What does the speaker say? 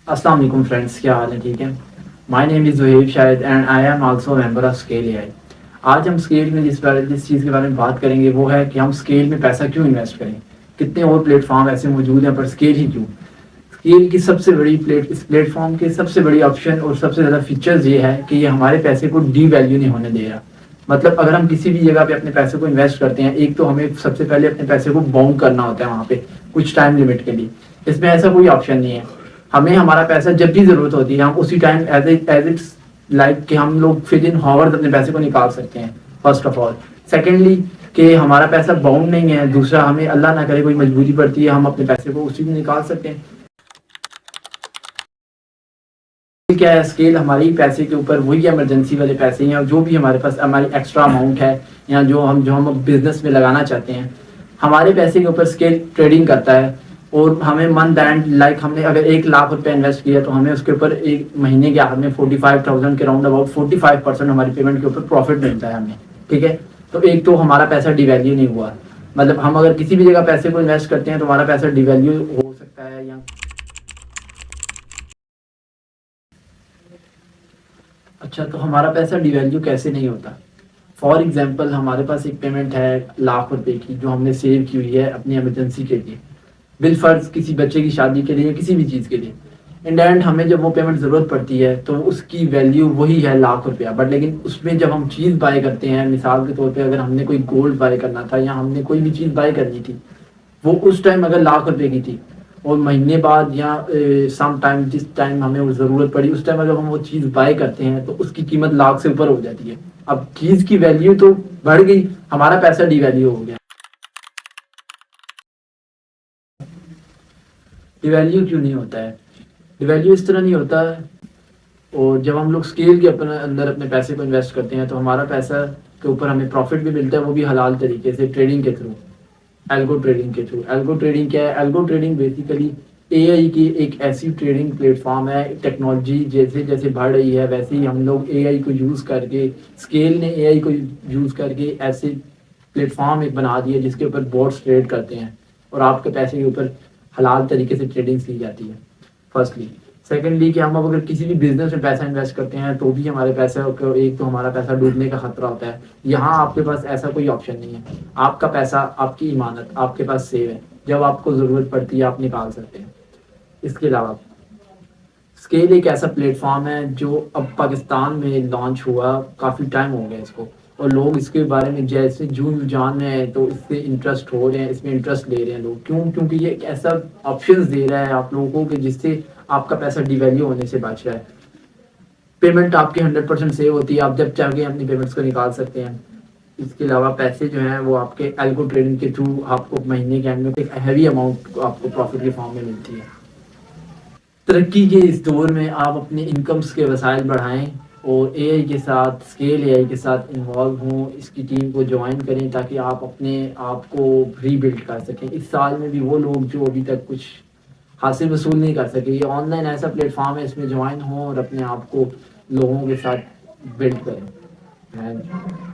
السلام علیکم فرینڈس، کیا حال ہے؟ ٹھیک ہے. My name is Waheeb Shahid and I am also member of Scale A I. آج ہم اسکیل میں جس چیز کے بارے میں بات کریں گے وہ ہے کہ ہم اسکیل میں پیسہ کیوں انویسٹ کریں. کتنے اور پلیٹ فارم ایسے موجود ہیں پر اسکیل ہی کیوں. اسکیل کی سب سے بڑی اس پلیٹ فارم کے سب سے بڑی آپشن اور سب سے زیادہ فیچرز یہ ہے کہ یہ ہمارے پیسے کو ڈی ویلیو نہیں ہونے دے رہا. مطلب اگر ہم کسی بھی جگہ پہ اپنے پیسے کو انویسٹ کرتے ہیں، ایک تو ہمیں سب سے پہلے اپنے پیسے کو باؤنڈ کرنا ہوتا ہے وہاں پہ کچھ ٹائم لمٹ کے لیے. اس میں ایسا کوئی آپشن نہیں ہے. ہمیں ہمارا پیسہ جب بھی ضرورت ہوتی ہے ہم اسی ٹائم ایز اٹس لائک کہ ہم لوگ ود ان ہاورز اپنے پیسے کو نکال سکتے ہیں. First of all. سیکنڈلی کہ ہمارا پیسہ باؤنڈ نہیں ہے. دوسرا، ہمیں اللہ نہ کرے کوئی مجبوری پڑتی ہے، ہم اپنے پیسے کو اسی میں نکال سکتے ہیں. کیا ہے اسکیل ہماری پیسے کے اوپر وہی ایمرجنسی والے پیسے ہیں، جو بھی ہمارے پاس ہماری ایکسٹرا اماؤنٹ ہے یا جو ہم بزنس میں لگانا چاہتے ہیں، ہمارے پیسے کے اوپر اسکیل ٹریڈنگ کرتا ہے. اور ہمیں منتھ اینڈ لائک ہم نے اگر 1,00,000 روپے انویسٹ کیا تو ہمیں اس کے اوپر ایک مہینے کے آخر میں 45,000 کے راؤنڈ اباؤٹ 45% ہماری پیمنٹ کے اوپر پروفٹ ملتا ہے ہمیں. ٹھیک ہے. تو ایک تو ہمارا پیسہ ڈی ویلیو نہیں ہوا. مطلب ہم اگر کسی بھی جگہ پیسے کو انویسٹ کرتے ہیں تو ہمارا پیسہ ڈی ویلیو ہو سکتا ہے یا اچھا. تو ہمارا پیسہ ڈی ویلیو کیسے نہیں ہوتا؟ فار ایگزامپل ہمارے پاس ایک پیمنٹ ہے 1,00,000 روپے کی جو ہم نے سیو کی ہوئی ہے اپنی ایمرجنسی کے لیے، بالفرض کسی بچے کی شادی کے لیے یا کسی بھی چیز کے لیے. ان اینڈ ہمیں جب وہ پیمنٹ ضرورت پڑتی ہے تو اس کی ویلیو وہی ہے 1,00,000 روپیہ. بٹ لیکن اس میں جب ہم چیز بائی کرتے ہیں، مثال کے طور پہ اگر ہم نے کوئی گولڈ بائی کرنا تھا یا ہم نے کوئی بھی چیز بائی کرنی تھی، وہ اس ٹائم اگر 1,00,000 روپے کی تھی اور مہینے بعد یا سم ٹائم جس ٹائم ہمیں وہ ضرورت پڑی اس ٹائم اگر ہم وہ چیز بائی کرتے ہیں تو اس کی قیمت 1,00,000 سے اوپر ہو جاتی ہے. اب چیز کی ویلیو تو بڑھ گئی، ہمارا پیسہ ڈی ویلیو ہو گیا. ڈی ویلیو کیوں نہیں ہوتا ہے؟ ڈی ویلیو اس طرح نہیں ہوتا ہے. اور جب ہم لوگ اسکیل کے اندر اپنے پیسے کو انویسٹ کرتے ہیں تو ہمارا پیسہ کے اوپر ہمیں پروفٹ بھی ملتا ہے، وہ بھی حلال طریقے سے، ٹریڈنگ کے تھرو، ایلگو ٹریڈنگ کے تھرو. ایلگو ٹریڈنگ کیا ہے؟ ایلگو ٹریڈنگ بیسیکلی اے آئی کی ایک ایسی ٹریڈنگ پلیٹ فارم ہے. ٹیکنالوجی جیسے جیسے بڑھ رہی ہے ویسے ہی ہم لوگ اے آئی کو یوز کر کے، اسکیل نے اے آئی کو یوز کر کے ایسے پلیٹ فارم ایک بنا دی ہے جس کے اوپر بورڈس ٹریڈ کرتے ہیں اور آپ کے پیسے کے اوپر حلال طریقے سے ٹریڈنگ کی جاتی ہے. فرسٹلی. سیکنڈلی کہ ہم اگر کسی بھی بزنس میں پیسہ انویسٹ کرتے ہیں تو بھی ہمارے پیسے ایک تو ہمارا پیسہ ڈوبنے کا خطرہ ہوتا ہے. یہاں آپ کے پاس ایسا کوئی آپشن نہیں ہے. آپ کا پیسہ، آپ کی امانت آپ کے پاس سیو ہے، جب آپ کو ضرورت پڑتی ہے آپ نکال سکتے ہیں. اس کے علاوہ اسکیل ایک ایسا پلیٹ فارم ہے جو اب پاکستان میں لانچ ہوا، کافی ٹائم ہو گیا اس کو، اور لوگ اس کے بارے میں جیسے جان رہے ہیں تو اس سے انٹرسٹ ہو رہے ہیں، اس میں انٹرسٹ لے رہے ہیں لوگ. کیوں؟ کیونکہ یہ ایک ایسا آپشنز دے رہا ہے آپ لوگوں کو کہ جس سے آپ کا پیسہ ڈی ویلیو ہونے سے بچ رہا ہے. پیمنٹ آپ کی 100% سیو ہوتی ہے، آپ جب چاہیں اپنی پیمنٹس کو نکال سکتے ہیں. اس کے علاوہ پیسے جو ہیں وہ آپ کے ایلگو ٹریڈنگ کے تھرو آپ کو مہینے کے اینڈ میں ایک ہیوی اماؤنٹ آپ کو پروفٹ کے فارم میں ملتی ہے. ترقی کے اس دور میں آپ اپنے انکمس کے وسائل بڑھائیں اور اے آئی کے ساتھ، اسکیل اے آئی کے ساتھ انوالو ہوں، اس کی ٹیم کو جوائن کریں تاکہ آپ اپنے آپ کو ری بلڈ کر سکیں. اس سال میں بھی وہ لوگ جو ابھی تک کچھ حاصل وصول نہیں کر سکے، یہ آن لائن ایسا پلیٹ فارم ہے، اس میں جوائن ہوں اور اپنے آپ کو لوگوں کے ساتھ بلڈ کریں.